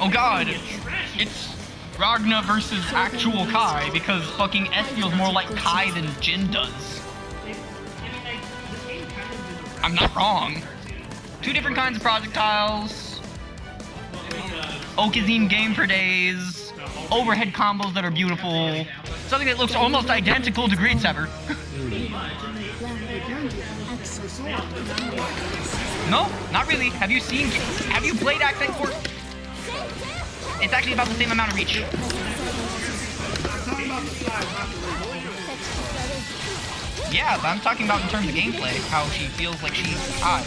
Oh god, it's Ragna versus actual Kai, because fucking S feels more like Kai than Jin does. I'm not wrong. Two different kinds of projectiles. Okazine game for days. Overhead combos that are beautiful. Something that looks almost identical to Greed Sever. No, not really. Have you played Accent Court? It's actually about the same amount of reach. Yeah, but I'm talking about in terms of gameplay, how she feels like she's hot.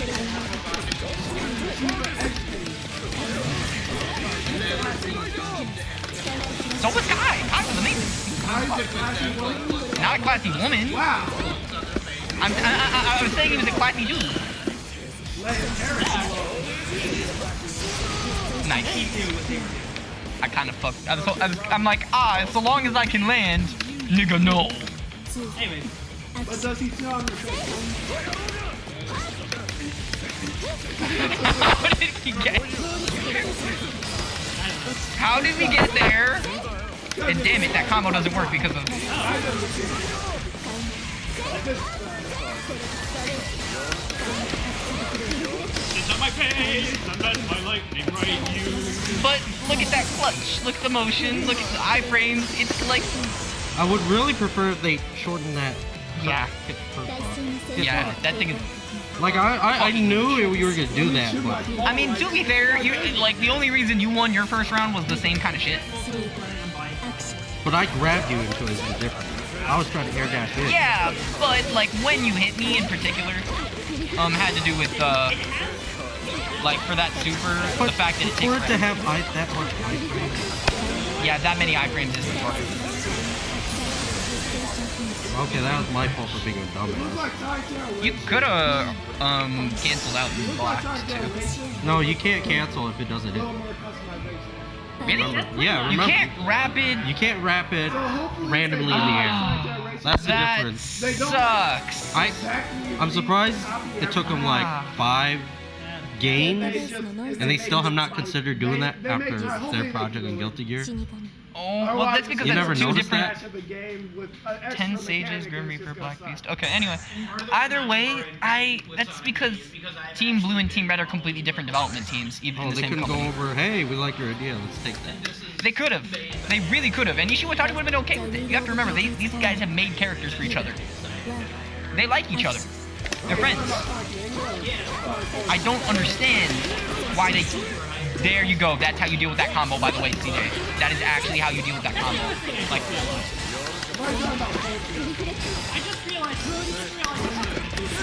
So was Kai. Kai was amazing. Not a classy woman. Wow. I was saying he was a classy dude. Nice. I kind of fucked. I'm like, so long as I can land, nigga, no. Anyway, what does he tell me? How did we get there? And damn it, that combo doesn't work because of... But look at that clutch. Look at the motion. Look at the iframes. It's like... I would really prefer if they shorten that. Yeah. Yeah, that thing is... Like, I knew you were gonna do that, but... I mean, to be fair, like, the only reason you won your first round was the same kind of shit. But I grabbed you into it different. I was trying to air dash in. Yeah, but, like, when you hit me in particular, had to do with, like, for that super, but the fact that it takes... For it to have that much iframes... Yeah, that many iframes is retarded. Okay, that was my fault for being a dumbass. You could've, canceled out and blocked, too. No, you can't cancel if it doesn't hit. Really? Remember? Yeah, remember. You can't rapid randomly in the air. That's the difference. Sucks. I'm surprised it took them like 5 games, and they still have not considered doing that after their project on Guilty Gear. Oh, well, that's because that's two different... That? 10 Sages, Grim Reaper, Black Beast. Okay, anyway. Either way, that's because Team Blue and Team Red are completely different development teams, even in the same company. They couldn't go over, hey, we like your idea, let's take that. They could have. They really could have. And Ishiwatani would have been okay with it. You have to remember, these guys have made characters for each other. They like each other. They're friends. I don't understand why they... There you go. That's how you deal with that combo, by the way, CJ. That is actually how you deal with that combo. Like...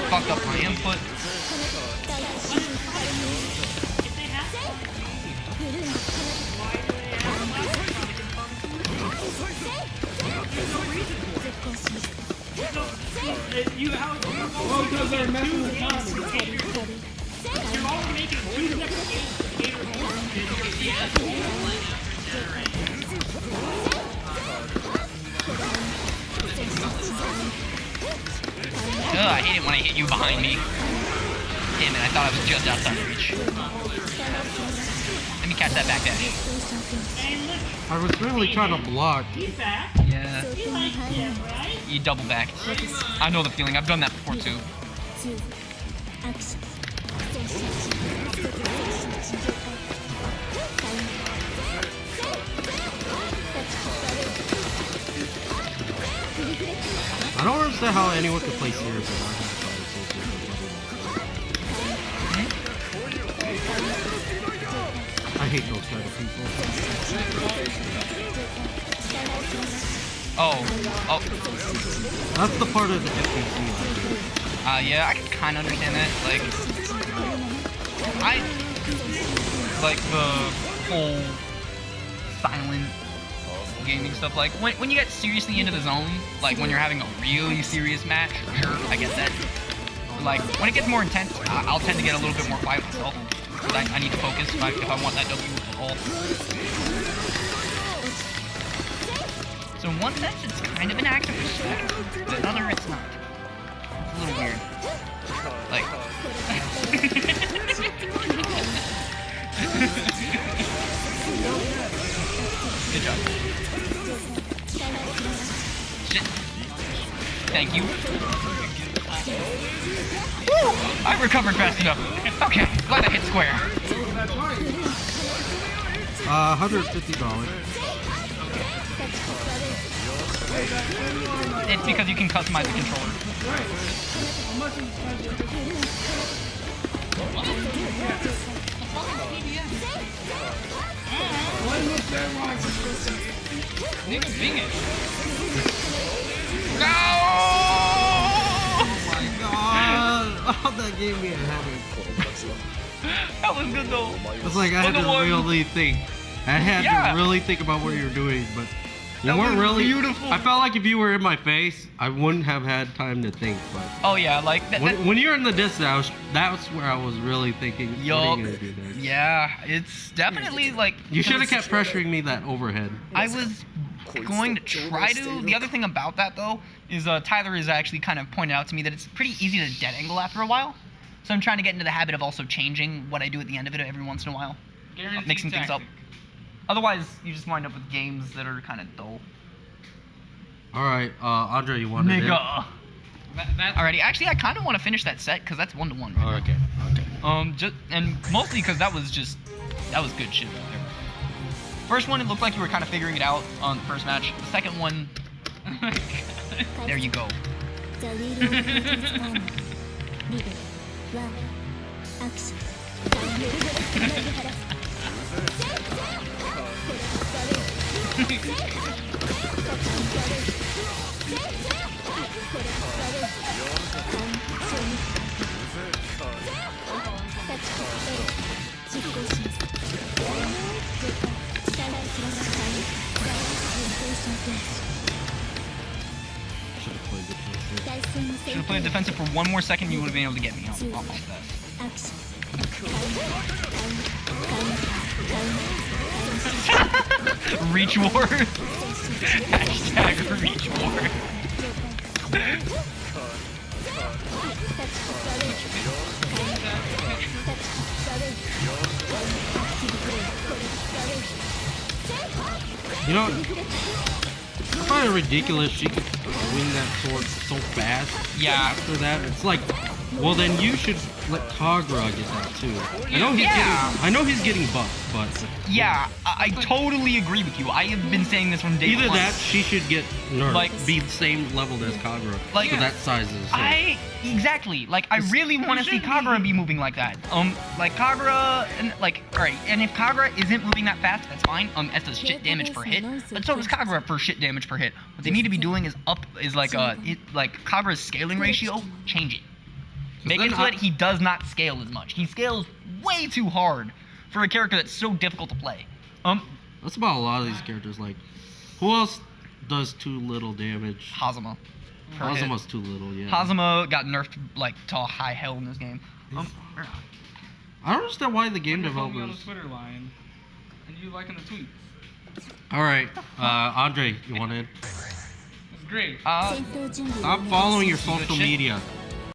Fucked up my input. Ugh, I hate it when I hit you behind me. Damn it, I thought I was just outside of reach. Let me catch that back dash. I was really trying to block. Yeah. You double back. I know the feeling, I've done that before too. I don't understand how anyone could play serious without I hate those kind of people. Oh. That's the part of the FPC. Yeah, I can kind of understand that. Like, like the whole silent gaming stuff. Like, when you get seriously into the zone, like when you're having a really serious match, sure, I get that. But like, when it gets more intense, I'll tend to get a little bit more quiet myself. Because I need to focus if I want that W at all. So in one sense, it's kind of an act of respect, but in another, it's not. It's a little weird. Like... job. Shit. Thank you. Woo! I recovered fast enough. Okay, glad I hit square. $150. It's because you can customize the controller. Nigga, bing it. No! Oh my god! Oh, that gave me a headache. That was good though. It's like I had to really think. I had to really think about what you were doing, but you That weren't was really. beautiful. I felt like if you were in my face, I wouldn't have had time to think. But Oh yeah, like that. when you're in the distance, that's where I was really thinking. What Yup. are you gonna do there? Yeah, it's definitely like. You should have kept pressuring me that overhead. I was going to try to. The other thing about that though is Tyler has actually kind of pointed out to me that it's pretty easy to dead angle after a while. So I'm trying to get into the habit of also changing what I do at the end of it every once in a while, mixing things up. Otherwise, you just wind up with games that are kind of dull. All right, Andre, you want to? Nigga. Alrighty, actually, I kind of want to finish that set because that's 1-1. Oh, okay. Just and mostly because that was good shit right there. First one, it looked like you were kind of figuring it out on the first match. The second one, there you go. Should have played defensive for one more second, you would have been able to get me off that. Reach war. Hashtag reach war. You know, I find it ridiculous she could win that sword so fast. Yeah. After that, it's like, well then you should let Kagura get that too. I know he's getting buffed, but Yeah, I totally agree with you. I have been saying this from day either one. that she should get nerfed, Like- be the same level as Kagura. Like- so that size is. Exactly. Like I really want to see Kagura be moving like that. Like Kagura and alright, and if Kagura isn't moving that fast, that's fine. It does shit damage per hit, but so does Kagura for shit damage per hit. What they need to be doing is Kagura's scaling ratio, change it. Make it so that he does not scale as much. He scales way too hard for a character that's so difficult to play. That's about a lot of these characters. Like, who else does too little damage? Hazama. per hit. Hazuma's too little, yeah. Hazama got nerfed like to a high hell in this game. I don't understand why the game On the developers. Twitter line, and you liking the tweets. All right, Andre, you want in? It's great. Stop following your social shit. media.